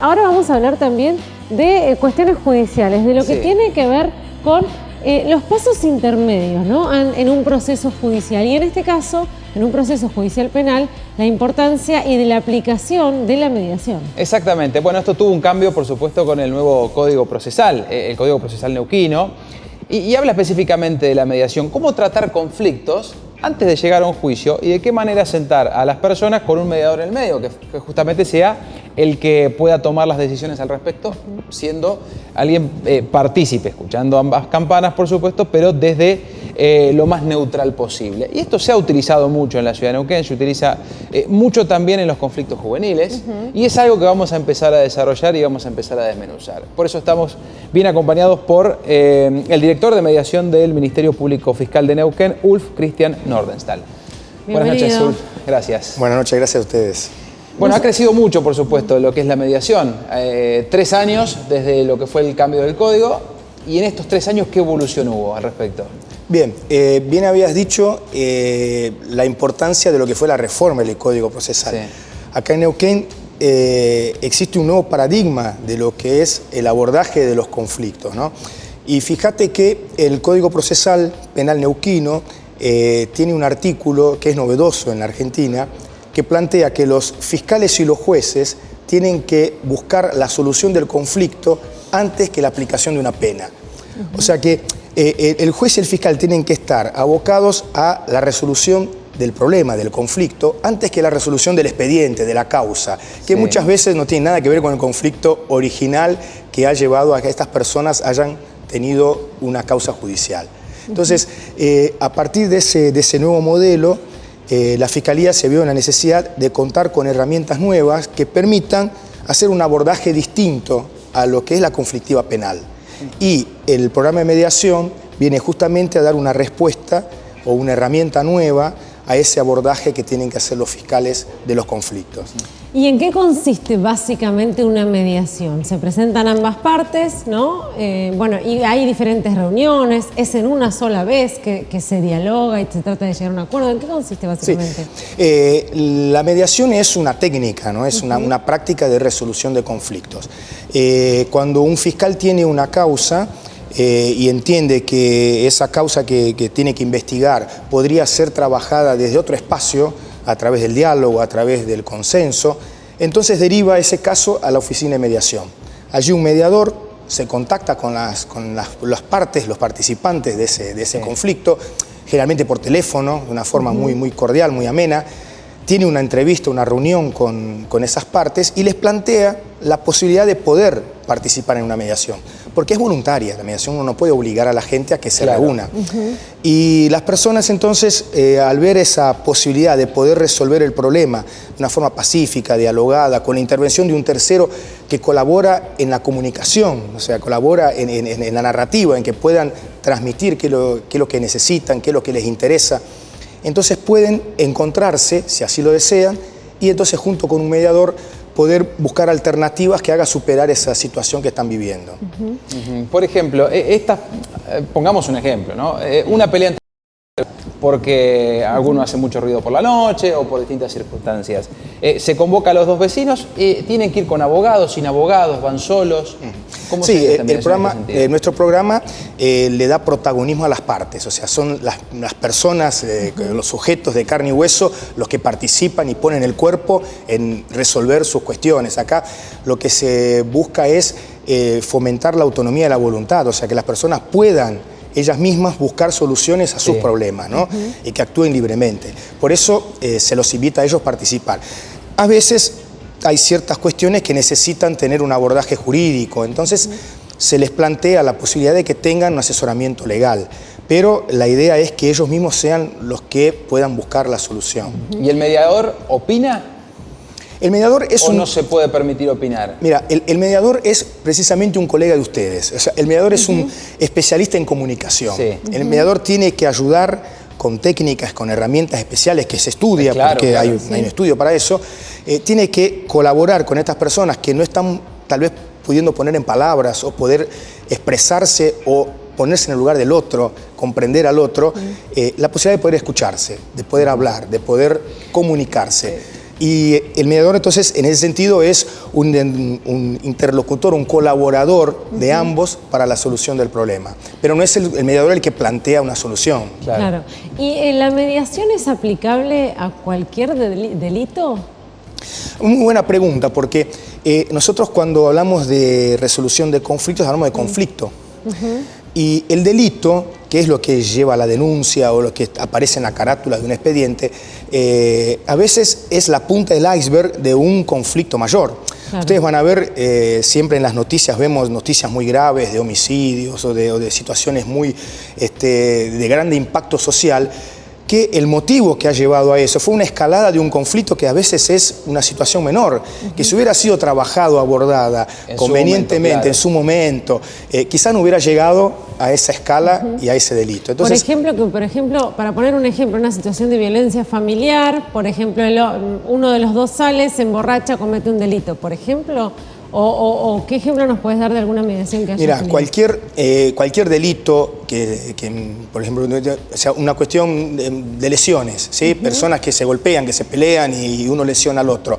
ahora vamos a hablar también de cuestiones judiciales, de lo que tiene que ver con los pasos intermedios, ¿no? En un proceso judicial. Y en este caso, en un proceso judicial penal, la importancia y de la aplicación de la mediación. Exactamente. Bueno, esto tuvo un cambio, por supuesto, con el nuevo Código Procesal, el Código Procesal Neuquino, y habla específicamente de la mediación. ¿Cómo tratar conflictos antes de llegar a un juicio y de qué manera sentar a las personas con un mediador en el medio, que justamente sea el que pueda tomar las decisiones al respecto, siendo alguien partícipe, escuchando ambas campanas, por supuesto, pero desde lo más neutral posible. Y esto se ha utilizado mucho en la ciudad de Neuquén, se utiliza mucho también en los conflictos juveniles, y es algo que vamos a empezar a desarrollar y vamos a empezar a desmenuzar. Por eso estamos bien acompañados por el director de mediación del Ministerio Público Fiscal de Neuquén, Ulf Christian Nordenstahl. Buenas noches, Ulf. Gracias. Buenas noches, gracias a ustedes. Bueno, ha crecido mucho, por supuesto, lo que es la mediación. 3 años desde lo que fue el cambio del código, y en estos 3 años, ¿qué evolución hubo al respecto? Bien, bien habías dicho la importancia de lo que fue la reforma del Código Procesal. Sí. Acá en Neuquén existe un nuevo paradigma de lo que es el abordaje de los conflictos, ¿no? Y fíjate que el Código Procesal Penal Neuquino tiene un artículo que es novedoso en la Argentina, que plantea que los fiscales y los jueces tienen que buscar la solución del conflicto antes que la aplicación de una pena. O sea que el juez y el fiscal tienen que estar abocados a la resolución del problema, del conflicto, antes que la resolución del expediente, de la causa, que muchas veces no tiene nada que ver con el conflicto original que ha llevado a que estas personas hayan tenido una causa judicial. Entonces, a partir de ese nuevo modelo, la Fiscalía se vio en la necesidad de contar con herramientas nuevas que permitan hacer un abordaje distinto a lo que es la conflictiva penal. Y el programa de mediación viene justamente a dar una respuesta o una herramienta nueva a ese abordaje que tienen que hacer los fiscales de los conflictos. ¿Y en qué consiste básicamente una mediación? Se presentan ambas partes, ¿no? Bueno, y hay diferentes reuniones, es en una sola vez que se dialoga y se trata de llegar a un acuerdo. ¿En qué consiste básicamente? Sí. La mediación es una técnica, ¿no? Es una práctica de resolución de conflictos. Cuando un fiscal tiene una causa y entiende que esa causa que tiene que investigar podría ser trabajada desde otro espacio, a través del diálogo, a través del consenso, entonces deriva ese caso a la oficina de mediación. Allí un mediador se contacta con las partes, los participantes de ese conflicto, generalmente por teléfono, de una forma muy cordial, muy amena, tiene una entrevista, una reunión con esas partes y les plantea la posibilidad de poder participar en una mediación, porque es voluntaria la mediación, uno no puede obligar a la gente a que se reúna. Y las personas entonces, al ver esa posibilidad de poder resolver el problema de una forma pacífica, dialogada, con la intervención de un tercero que colabora en la comunicación, o sea, colabora en la narrativa, en que puedan transmitir qué es lo que necesitan, qué es lo que les interesa, entonces pueden encontrarse, si así lo desean, y entonces junto con un mediador poder buscar alternativas que hagan superar esa situación que están viviendo. Por ejemplo, pongamos un ejemplo, ¿no? Una pelea entre porque alguno hace mucho ruido por la noche o por distintas circunstancias. Se convoca a los dos vecinos, tienen que ir con abogados, sin abogados, van solos. ¿Cómo sí, nuestro programa le da protagonismo a las partes, o sea, son las personas, los sujetos de carne y hueso, los que participan y ponen el cuerpo en resolver sus cuestiones. Acá lo que se busca es fomentar la autonomía de la voluntad, o sea, que las personas puedan ellas mismas buscar soluciones a sus problemas, ¿no? Y que actúen libremente. Por eso se los invita a ellos a participar. A veces hay ciertas cuestiones que necesitan tener un abordaje jurídico, entonces se les plantea la posibilidad de que tengan un asesoramiento legal, pero la idea es que ellos mismos sean los que puedan buscar la solución. ¿Y el mediador opina? El mediador es ¿O no se puede permitir opinar? Mira, el mediador es precisamente un colega de ustedes. O sea, el mediador es un especialista en comunicación. El mediador tiene que ayudar con técnicas, con herramientas especiales que se estudia, porque hay un estudio para eso. Tiene que colaborar con estas personas que no están tal vez pudiendo poner en palabras o poder expresarse o ponerse en el lugar del otro, comprender al otro, la posibilidad de poder escucharse, de poder hablar, de poder comunicarse. Y el mediador entonces en ese sentido es un interlocutor, un colaborador de ambos para la solución del problema. Pero no es el mediador el que plantea una solución. Claro. ¿Y la mediación es aplicable a cualquier delito? Muy buena pregunta, porque nosotros cuando hablamos de resolución de conflictos hablamos de conflicto. Y el delito, que es lo que lleva a la denuncia o lo que aparece en la carátula de un expediente, a veces es la punta del iceberg de un conflicto mayor. Claro. Ustedes van a ver, siempre en las noticias vemos noticias muy graves de homicidios o de situaciones muy de grande impacto social, que el motivo que ha llevado a eso fue una escalada de un conflicto que a veces es una situación menor, que si hubiera sido trabajado, abordada convenientemente en su momento, quizá no hubiera llegado a esa escala y a ese delito. Entonces, por ejemplo, para poner un ejemplo, una situación de violencia familiar, por ejemplo, uno de los dos sale, se emborracha, comete un delito, por ejemplo. ¿O qué ejemplo nos puedes dar de alguna mediación que haya Mira, tenido? cualquier delito que, por ejemplo, o sea, una cuestión de lesiones, ¿sí? Personas que se golpean, que se pelean y uno lesiona al otro.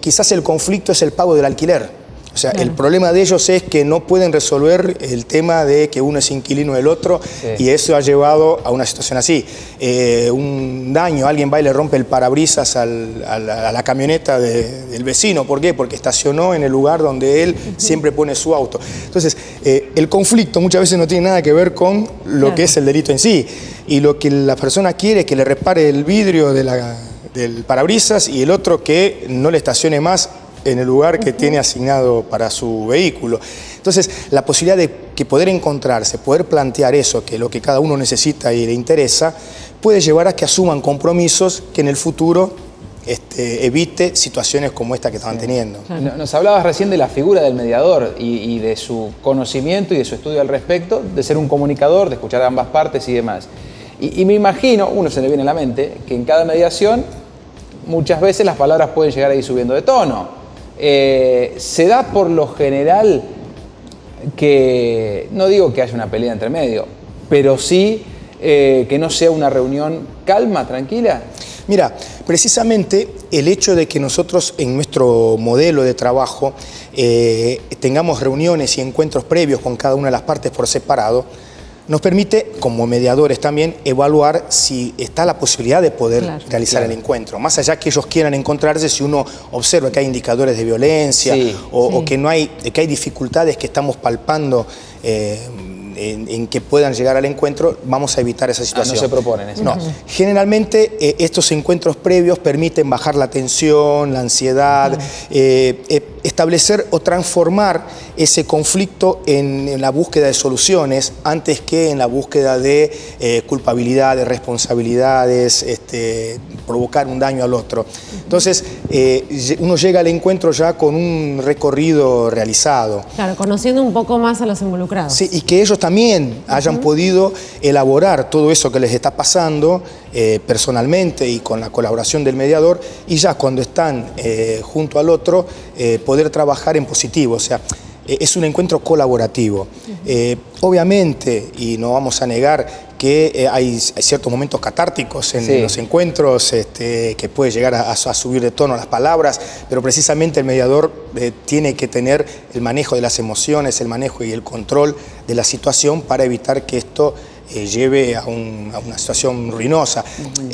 Quizás el conflicto es el pago del alquiler. O sea, el problema de ellos es que no pueden resolver el tema de que uno es inquilino del otro y eso ha llevado a una situación así. Un daño, alguien va y le rompe el parabrisas a la camioneta del vecino. ¿Por qué? Porque estacionó en el lugar donde él siempre pone su auto. Entonces, el conflicto muchas veces no tiene nada que ver con lo que es el delito en sí. Y lo que la persona quiere es que le repare el vidrio del parabrisas y el otro que no le estacione más en el lugar que tiene asignado para su vehículo. Entonces, la posibilidad de que poder encontrarse, poder plantear eso, que es lo que cada uno necesita y le interesa, puede llevar a que asuman compromisos que en el futuro evite situaciones como esta que estaban teniendo. Claro. Nos hablabas recién de la figura del mediador y de su conocimiento y de su estudio al respecto, de ser un comunicador, de escuchar a ambas partes y demás. Y me imagino, uno se le viene a la mente, que en cada mediación muchas veces las palabras pueden llegar a ir subiendo de tono. Se da por lo general que, no digo que haya una pelea entre medio, pero sí que no sea una reunión calma, tranquila. Mira, precisamente el hecho de que nosotros en nuestro modelo de trabajo tengamos reuniones y encuentros previos con cada una de las partes por separado, nos permite, como mediadores también, evaluar si está la posibilidad de poder realizar el encuentro. Más allá que ellos quieran encontrarse, si uno observa que hay indicadores de violencia o que hay dificultades que estamos palpando en que puedan llegar al encuentro, vamos a evitar esa situación. No se proponen eso. No. Generalmente estos encuentros previos permiten bajar la tensión, la ansiedad, establecer o transformar ese conflicto en la búsqueda de soluciones antes que en la búsqueda de culpabilidad, de responsabilidades, provocar un daño al otro. Entonces, uno llega al encuentro ya con un recorrido realizado. Claro, conociendo un poco más a los involucrados. Sí, y que ellos también hayan podido elaborar todo eso que les está pasando personalmente y con la colaboración del mediador, y ya cuando están junto al otro, poder trabajar en positivo. O sea, es un encuentro colaborativo. Obviamente, y no vamos a negar que hay ciertos momentos catárticos en los encuentros, que puede llegar a subir de tono las palabras, pero precisamente el mediador tiene que tener el manejo de las emociones, el manejo y el control de la situación para evitar que esto lleve a una situación ruinosa.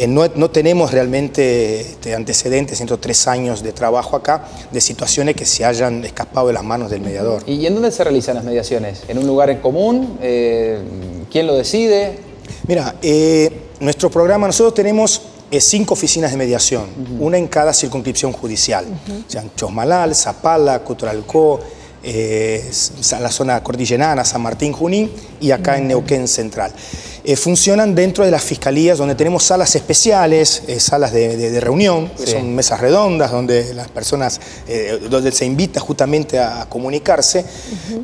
No tenemos realmente antecedentes, 103 años de trabajo acá, de situaciones que se hayan escapado de las manos del mediador. ¿Y en dónde se realizan las mediaciones? ¿En un lugar en común? ¿Quién lo decide? Mira, nuestro programa, nosotros tenemos 5 oficinas de mediación, una en cada circunscripción judicial. O sea, en Chosmalal, Zapala, Cutralcó, la zona cordillerana, San Martín, Junín, y acá en Neuquén Central. Funcionan dentro de las fiscalías, donde tenemos salas especiales, salas de reunión, que son mesas redondas, donde las personas, donde se invita justamente a comunicarse,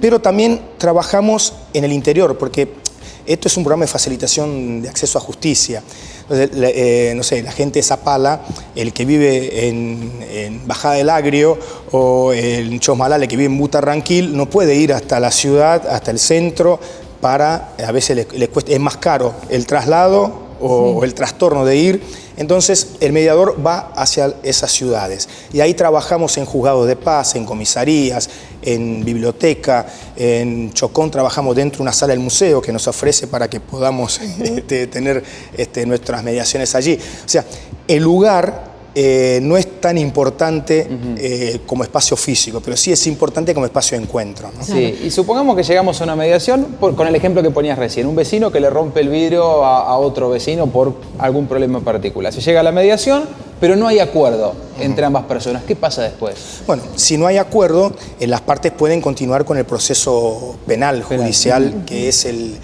pero también trabajamos en el interior, porque esto es un programa de facilitación de acceso a justicia. Entonces, no sé, la gente de Zapala, el que vive en Bajada del Agrio o en Chosmalal, el que vive en Butarranquil, no puede ir hasta la ciudad, hasta el centro, a veces le cuesta, es más caro el traslado o el trastorno de ir Entonces el mediador va hacia esas ciudades y ahí trabajamos en juzgados de paz, en comisarías, en biblioteca, en Chocón trabajamos dentro de una sala del museo que nos ofrece para que podamos tener nuestras mediaciones allí. O sea, el lugar no es tan importante como espacio físico, pero sí es importante como espacio de encuentro, ¿no? Sí, y supongamos que llegamos a una mediación con el ejemplo que ponías recién, un vecino que le rompe el vidrio a otro vecino por algún problema en particular. Se llega a la mediación, pero no hay acuerdo entre ambas personas. ¿Qué pasa después? Bueno, si no hay acuerdo, las partes pueden continuar con el proceso penal, judicial, que es el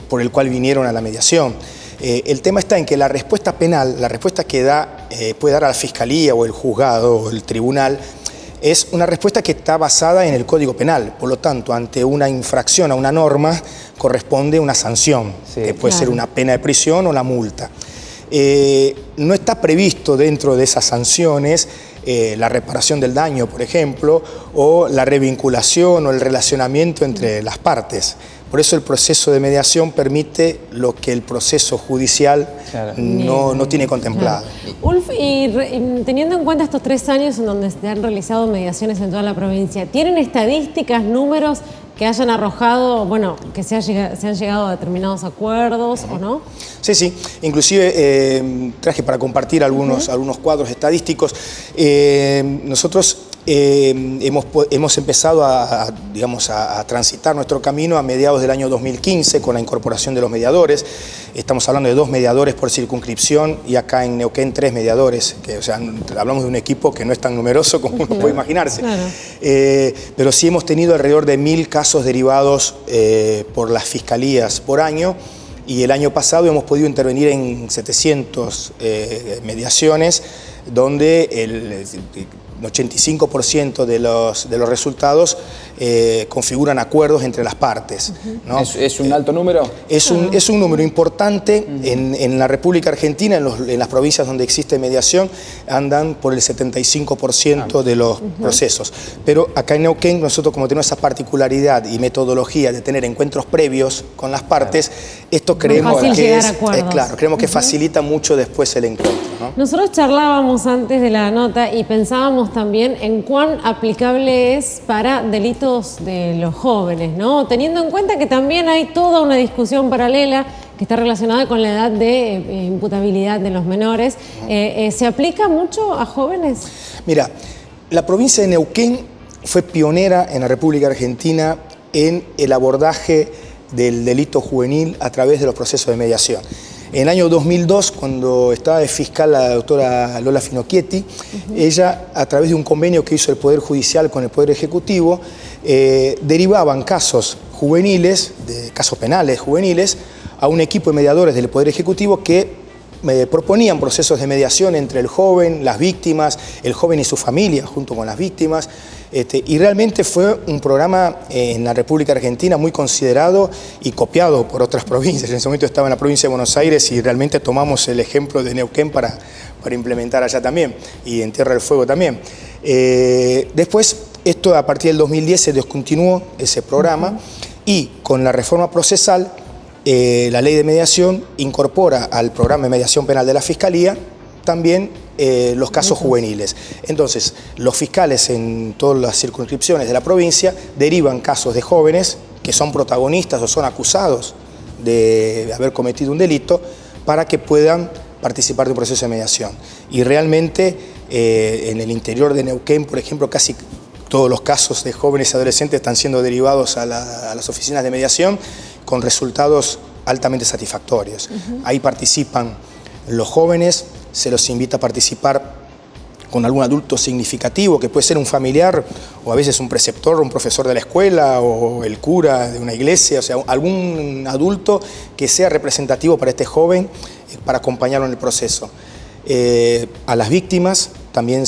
por el cual vinieron a la mediación. El tema está en que la respuesta penal, la respuesta que puede dar a la Fiscalía o el juzgado o el tribunal, es una respuesta que está basada en el Código Penal. Por lo tanto, ante una infracción a una norma, corresponde una sanción, que puede ser una pena de prisión o la multa. No está previsto dentro de esas sanciones la reparación del daño, por ejemplo, o la revinculación o el relacionamiento entre las partes. Por eso el proceso de mediación permite lo que el proceso judicial no tiene contemplado. Ulf, y teniendo en cuenta estos 3 años en donde se han realizado mediaciones en toda la provincia, ¿tienen estadísticas, números que hayan arrojado, bueno, que se han llegado a determinados acuerdos o no? Sí, sí. Inclusive traje para compartir algunos cuadros estadísticos. Nosotros hemos empezado a transitar nuestro camino a mediados del año 2015 con la incorporación de los mediadores. Estamos hablando de 2 mediadores por circunscripción y acá en Neuquén 3 mediadores, o sea, hablamos de un equipo que no es tan numeroso como uno puede imaginarse. Claro. Pero sí hemos tenido alrededor de 1000 casos derivados por las fiscalías por año. Y el año pasado hemos podido intervenir en 700 mediaciones, donde el 85% de los resultados configuran acuerdos entre las partes, ¿no? ¿Es un alto número? Es un número importante. En la República Argentina, en las provincias donde existe mediación, andan por el 75% de los procesos. Pero acá en Neuquén, nosotros como tenemos esa particularidad y metodología de tener encuentros previos con las partes, esto creemos que facilita mucho después el encuentro, ¿no? Nosotros charlábamos antes de la nota y pensábamos también en cuán aplicable es para delitos de los jóvenes, ¿no? Teniendo en cuenta que también hay toda una discusión paralela que está relacionada con la edad de imputabilidad de los menores. ¿Se aplica mucho a jóvenes? Mira, la provincia de Neuquén fue pionera en la República Argentina en el abordaje del delito juvenil a través de los procesos de mediación. En el año 2002, cuando estaba de fiscal la doctora Lola Finocchietti, ella, a través de un convenio que hizo el Poder Judicial con el Poder Ejecutivo, derivaban casos juveniles, casos penales juveniles, a un equipo de mediadores del Poder Ejecutivo que proponían procesos de mediación entre el joven, las víctimas, el joven y su familia, junto con las víctimas. Y realmente fue un programa en la República Argentina muy considerado y copiado por otras provincias. En ese momento estaba en la provincia de Buenos Aires y realmente tomamos el ejemplo de Neuquén para implementar allá también, y en Tierra del Fuego también. Después, esto a partir del 2010 se descontinuó ese programa y con la reforma procesal, la ley de mediación incorpora al programa de mediación penal de la Fiscalía también los casos juveniles. Entonces, los fiscales en todas las circunscripciones de la provincia derivan casos de jóvenes que son protagonistas o son acusados de haber cometido un delito para que puedan participar de un proceso de mediación. Y realmente en el interior de Neuquén, por ejemplo, casi todos los casos de jóvenes y adolescentes están siendo derivados a las oficinas de mediación con resultados altamente satisfactorios. Ahí participan los jóvenes, se los invita a participar con algún adulto significativo, que puede ser un familiar o a veces un preceptor, un profesor de la escuela o el cura de una iglesia, o sea, algún adulto que sea representativo para este joven, para acompañarlo en el proceso. A las víctimas también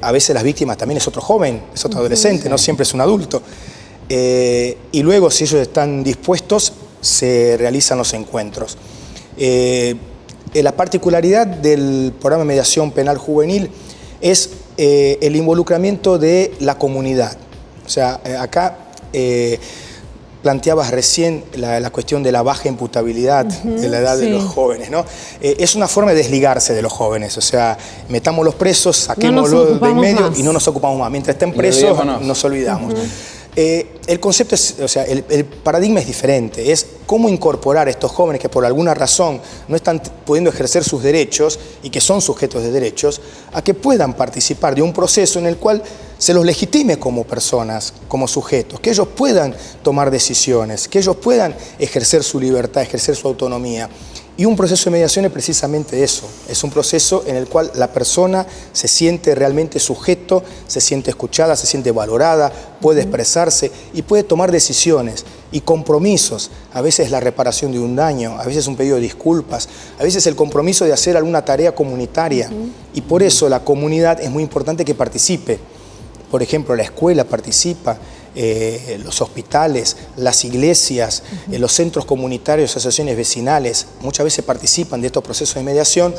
a veces las víctimas también es otro joven, es otro adolescente, no siempre es un adulto. Y luego, si ellos están dispuestos, se realizan los encuentros. La particularidad del programa de mediación penal juvenil es el involucramiento de la comunidad. O sea, acá planteabas recién la cuestión de la baja imputabilidad de la edad de los jóvenes, ¿no? Es una forma de desligarse de los jóvenes, o sea, metámoslos presos, saquémoslos del medio y no nos ocupamos más. Mientras estén presos, nos olvidamos. El concepto es, o sea, el paradigma es diferente, es cómo incorporar a estos jóvenes que por alguna razón no están pudiendo ejercer sus derechos y que son sujetos de derechos, a que puedan participar de un proceso en el cual se los legitime como personas, como sujetos, que ellos puedan tomar decisiones, que ellos puedan ejercer su libertad, ejercer su autonomía. Y un proceso de mediación es precisamente eso, es un proceso en el cual la persona se siente realmente sujeto, se siente escuchada, se siente valorada, puede expresarse y puede tomar decisiones y compromisos. A veces la reparación de un daño, a veces un pedido de disculpas, a veces el compromiso de hacer alguna tarea comunitaria. Y por eso la comunidad es muy importante que participe. Por ejemplo, la escuela participa, los hospitales, las iglesias, los centros comunitarios, asociaciones vecinales, muchas veces participan de estos procesos de mediación,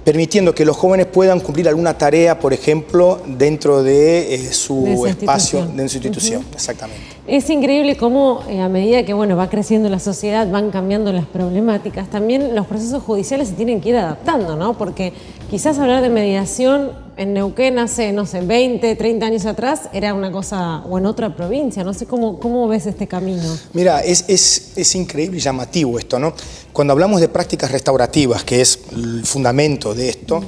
permitiendo que los jóvenes puedan cumplir alguna tarea, por ejemplo, dentro de su espacio, de su institución. Exactamente. Es increíble cómo a medida que va creciendo la sociedad, van cambiando las problemáticas, también los procesos judiciales se tienen que ir adaptando, ¿no? Porque quizás hablar de mediación en Neuquén hace, no sé, 20, 30 años atrás era una cosa, o en otra provincia, no sé cómo ves este camino. Mira, es increíble y llamativo esto, ¿no? Cuando hablamos de prácticas restaurativas, que es el fundamento de esto,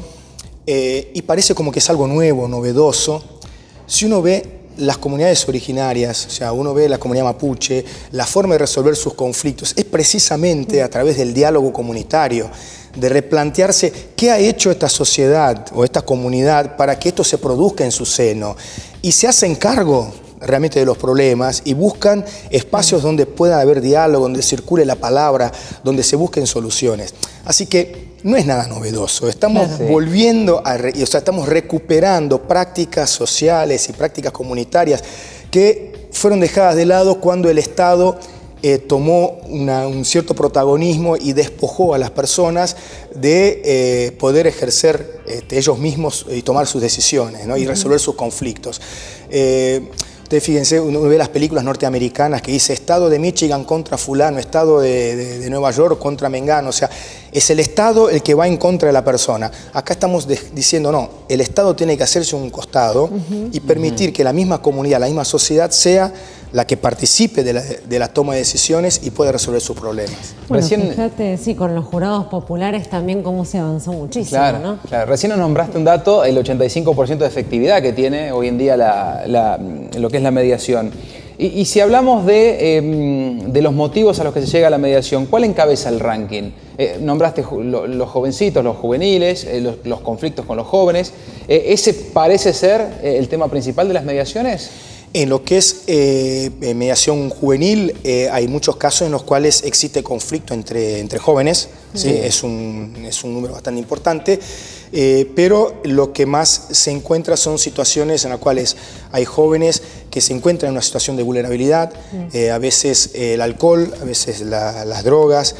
y parece como que es algo nuevo, novedoso, si uno ve las comunidades originarias, o sea, uno ve la comunidad mapuche, la forma de resolver sus conflictos es precisamente a través del diálogo comunitario, de replantearse qué ha hecho esta sociedad o esta comunidad para que esto se produzca en su seno. Y se hacen cargo realmente de los problemas y buscan espacios donde pueda haber diálogo, donde circule la palabra, donde se busquen soluciones. Así que no es nada novedoso, estamos volviendo estamos recuperando prácticas sociales y prácticas comunitarias que fueron dejadas de lado cuando el Estado tomó un cierto protagonismo y despojó a las personas de poder ejercer ellos mismos y tomar sus decisiones, ¿no? Y resolver sus conflictos. Ustedes fíjense, uno ve las películas norteamericanas que dice Estado de Michigan contra fulano, Estado de Nueva York contra Mengano, o sea, es el Estado el que va en contra de la persona. Acá estamos diciendo, no, el Estado tiene que hacerse un costado y permitir que la misma comunidad, la misma sociedad sea la que participe de la toma de decisiones y pueda resolver sus problemas. Bueno, fíjate, sí, con los jurados populares también cómo se avanzó muchísimo, ¿no? Claro, recién nos nombraste un dato, el 85% de efectividad que tiene hoy en día lo que es la mediación. Y si hablamos de los motivos a los que se llega a la mediación, ¿cuál encabeza el ranking? Nombraste los jovencitos, los juveniles, los conflictos con los jóvenes. ¿Ese parece ser el tema principal de las mediaciones? En lo que es mediación juvenil, hay muchos casos en los cuales existe conflicto entre jóvenes, ¿sí? Es un número bastante importante, pero lo que más se encuentra son situaciones en las cuales hay jóvenes que se encuentran en una situación de vulnerabilidad, a veces el alcohol, a veces las drogas,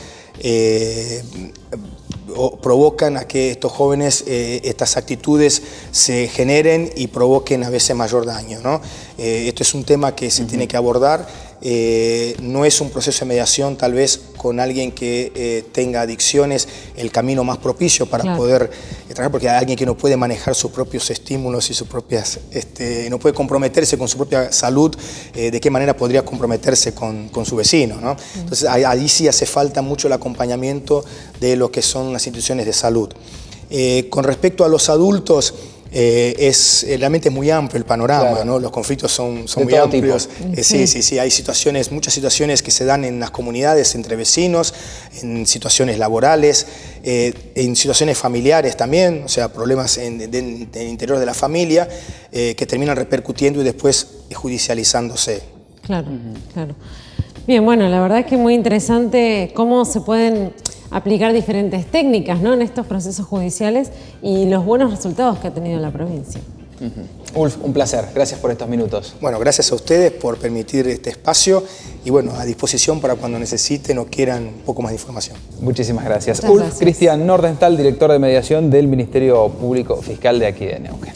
provocan a que estos jóvenes, estas actitudes se generen y provoquen a veces mayor daño, ¿no? Esto es un tema que se tiene que abordar, no es un proceso de mediación tal vez con alguien que tenga adicciones el camino más propicio para poder trabajar, porque hay alguien que no puede manejar sus propios estímulos y sus propias, no puede comprometerse con su propia salud, de qué manera podría comprometerse con su vecino, ¿no? Entonces ahí sí hace falta mucho el acompañamiento de lo que son las instituciones de salud. Con respecto a los adultos, realmente es muy amplio el panorama, ¿no? Los conflictos son muy amplios. Sí, hay muchas situaciones que se dan en las comunidades, entre vecinos, en situaciones laborales, en situaciones familiares también, o sea, problemas en el interior de la familia que terminan repercutiendo y después judicializándose. Claro, claro. Bien, bueno, la verdad es que es muy interesante cómo se pueden aplicar diferentes técnicas, ¿no?, en estos procesos judiciales y los buenos resultados que ha tenido la provincia. Ulf, un placer. Gracias por estos minutos. Bueno, gracias a ustedes por permitir este espacio y bueno, a disposición para cuando necesiten o quieran un poco más de información. Muchísimas gracias. Ulf Cristian Nordenthal, director de mediación del Ministerio Público Fiscal de aquí de Neuquén.